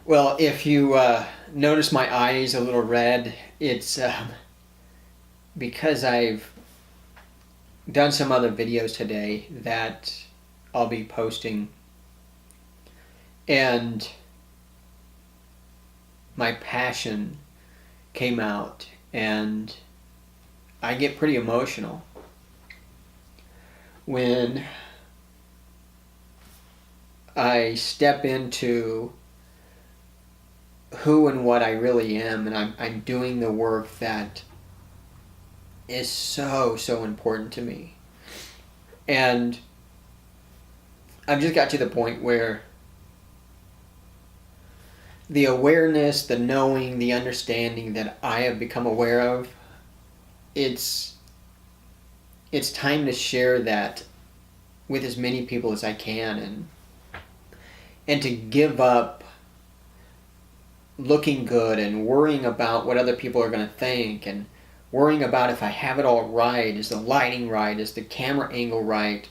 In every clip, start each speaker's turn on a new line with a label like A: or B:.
A: Well, if you notice my eyes a little red, it's because I've done some other videos today that I'll be posting, and my passion came out, and I get pretty emotional when I step into who and what I really am, and I'm doing the work that is so important to me. And I've just got to the point where the awareness, the knowing, the understanding that I have become aware of, it's time to share that with as many people as I can, and to give up looking good and worrying about what other people are going to think, and worrying about if I have it all right, is the lighting right, is the camera angle right,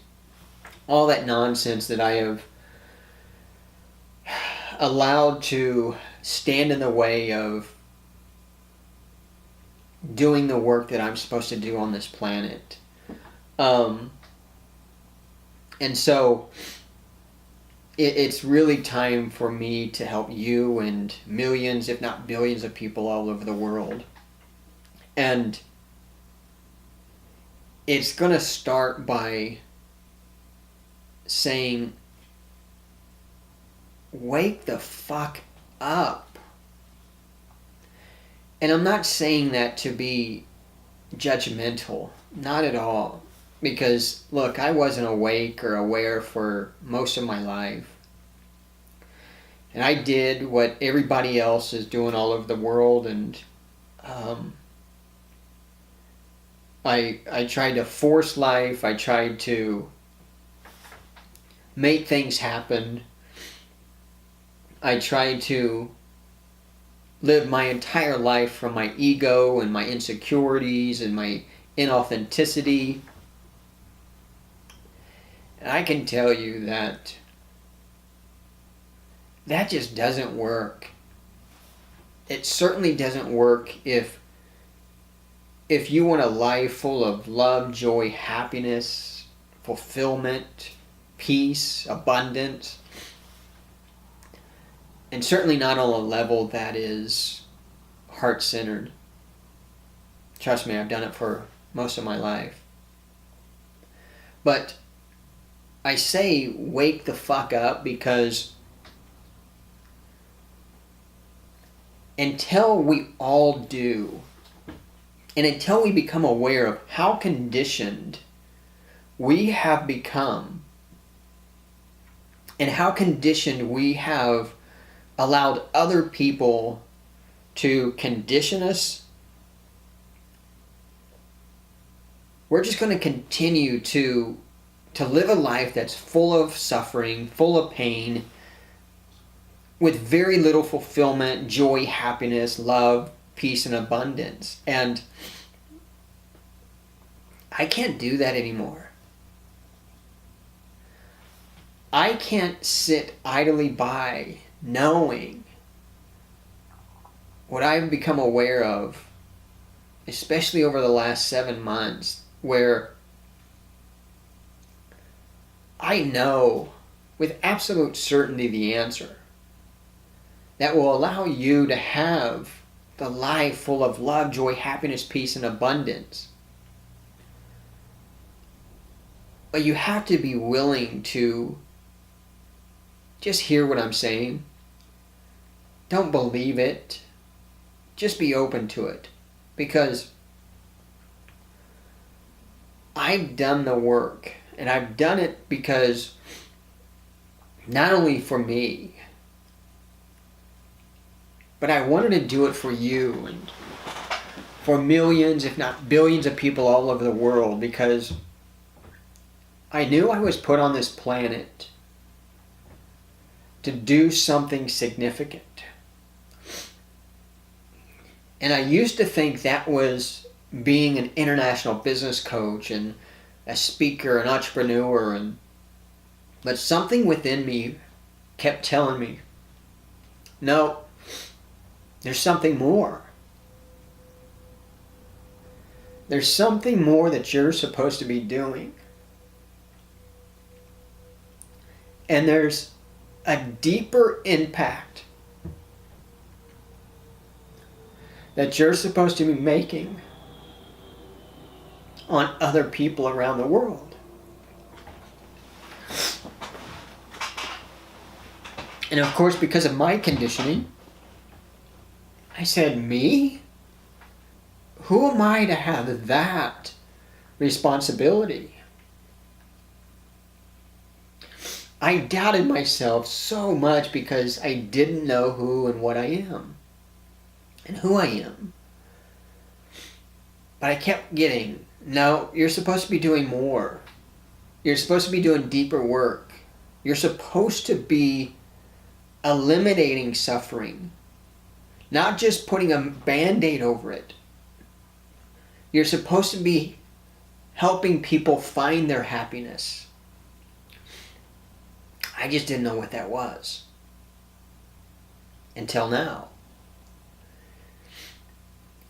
A: all that nonsense that I have allowed to stand in the way of doing the work that I'm supposed to do on this planet. And so it's really time for me to help you and millions, if not billions, of people all over the world. And it's going to start by saying, wake the fuck up. And I'm not saying that to be judgmental, not at all. Because, look, I wasn't awake or aware for most of my life. And I did what everybody else is doing all over the world, and I tried to force life. I tried to make things happen. I tried to live my entire life from my ego and my insecurities and my inauthenticity. And I can tell you that just doesn't work. It certainly doesn't work if you want a life full of love, joy, happiness, fulfillment, peace, abundance, and certainly not on a level that is heart-centered. Trust me, I've done it for most of my life. But I say wake the fuck up because until we all do, and until we become aware of how conditioned we have become, and how conditioned we have allowed other people to condition us, we're just going to continue to live a life that's full of suffering, full of pain, with very little fulfillment, joy, happiness, love, peace, and abundance. And I can't do that anymore. I can't sit idly by knowing what I've become aware of, especially over the last 7 months, where I know with absolute certainty the answer that will allow you to have the life full of love, joy, happiness, peace, and abundance. But you have to be willing to just hear what I'm saying. Don't believe it. Just be open to it. Because I've done the work. And I've done it because not only for me, but I wanted to do it for you and for millions, if not billions, of people all over the world, because I knew I was put on this planet to do something significant. And I used to think that was being an international business coach and a speaker, an entrepreneur, but something within me kept telling me, No, there's something more. There's something more that you're supposed to be doing. And there's a deeper impact that you're supposed to be making on other people around the world. And of course, because of my conditioning, I said, me? Who am I to have that responsibility? I doubted myself so much because I didn't know who and what I am and who I am. But I kept getting, no, you're supposed to be doing more. You're supposed to be doing deeper work. You're supposed to be eliminating suffering, not just putting a Band-Aid over it. You're supposed to be helping people find their happiness. I just didn't know what that was until now.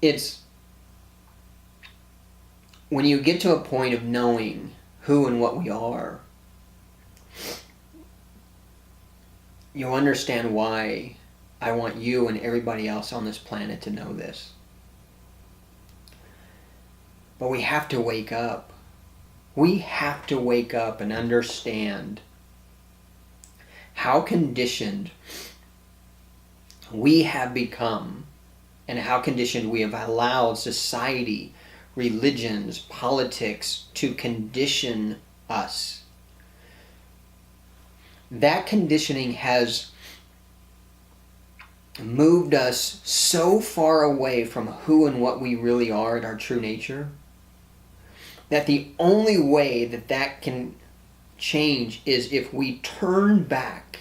A: It's when you get to a point of knowing who and what we are, you'll understand why I want you and everybody else on this planet to know this. But we have to wake up. We have to wake up and understand how conditioned we have become and how conditioned we have allowed society, religions, politics to condition us. That conditioning has moved us so far away from who and what we really are at our true nature that the only way that that can change is if we turn back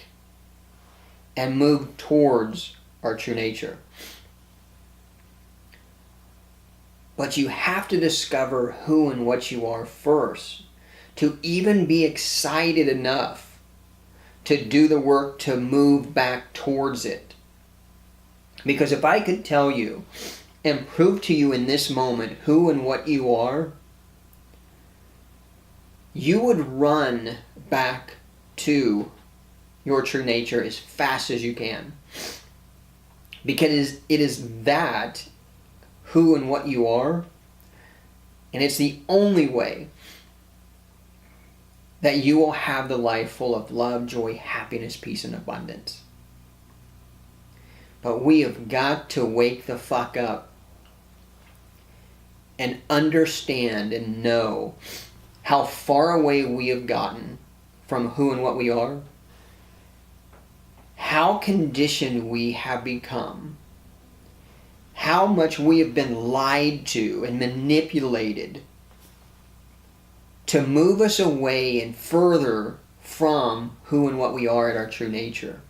A: and move towards our true nature. But you have to discover who and what you are first to even be excited enough to do the work to move back towards it. Because if I could tell you and prove to you in this moment who and what you are, you would run back to your true nature as fast as you can. Because it is that, who and what you are, and it's the only way that you will have the life full of love, joy, happiness, peace, and abundance. But we have got to wake the fuck up and understand and know how far away we have gotten from who and what we are, how conditioned we have become, how much we have been lied to and manipulated to move us away and further from who and what we are at our true nature.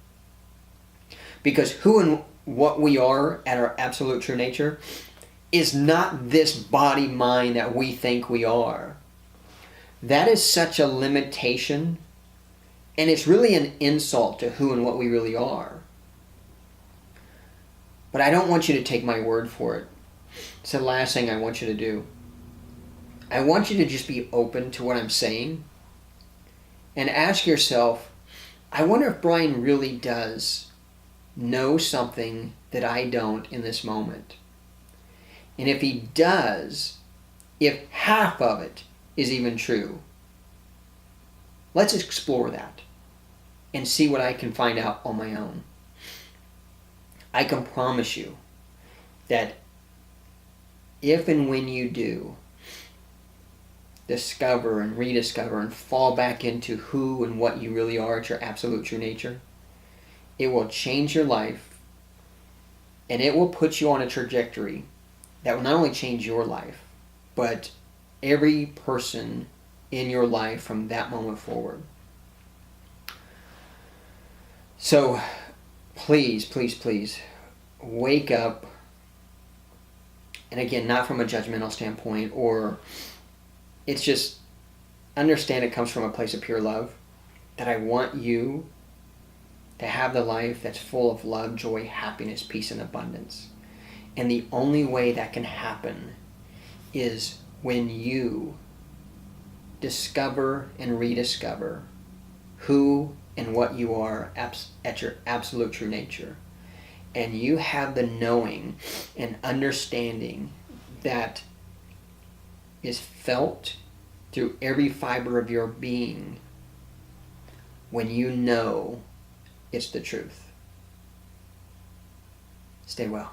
A: Because who and what we are at our absolute true nature is not this body mind that we think we are. That is such a limitation, and it's really an insult to who and what we really are. But I don't want you to take my word for it. It's the last thing I want you to do. I want you to just be open to what I'm saying and ask yourself, I wonder if Brian really does know something that I don't in this moment. And if he does, if half of it is even true, let's explore that and see what I can find out on my own. I can promise you that if and when you do discover and rediscover and fall back into who and what you really are at your absolute true nature, it will change your life, and it will put you on a trajectory that will not only change your life, but every person in your life from that moment forward. So please, please, please, wake up. And again, not from a judgmental standpoint, or it's just understand it comes from a place of pure love, that I want you to have the life that's full of love, joy, happiness, peace, and abundance. And the only way that can happen is when you discover and rediscover who and what you are at your absolute true nature. And you have the knowing and understanding that is felt through every fiber of your being when you know it's the truth. Stay well.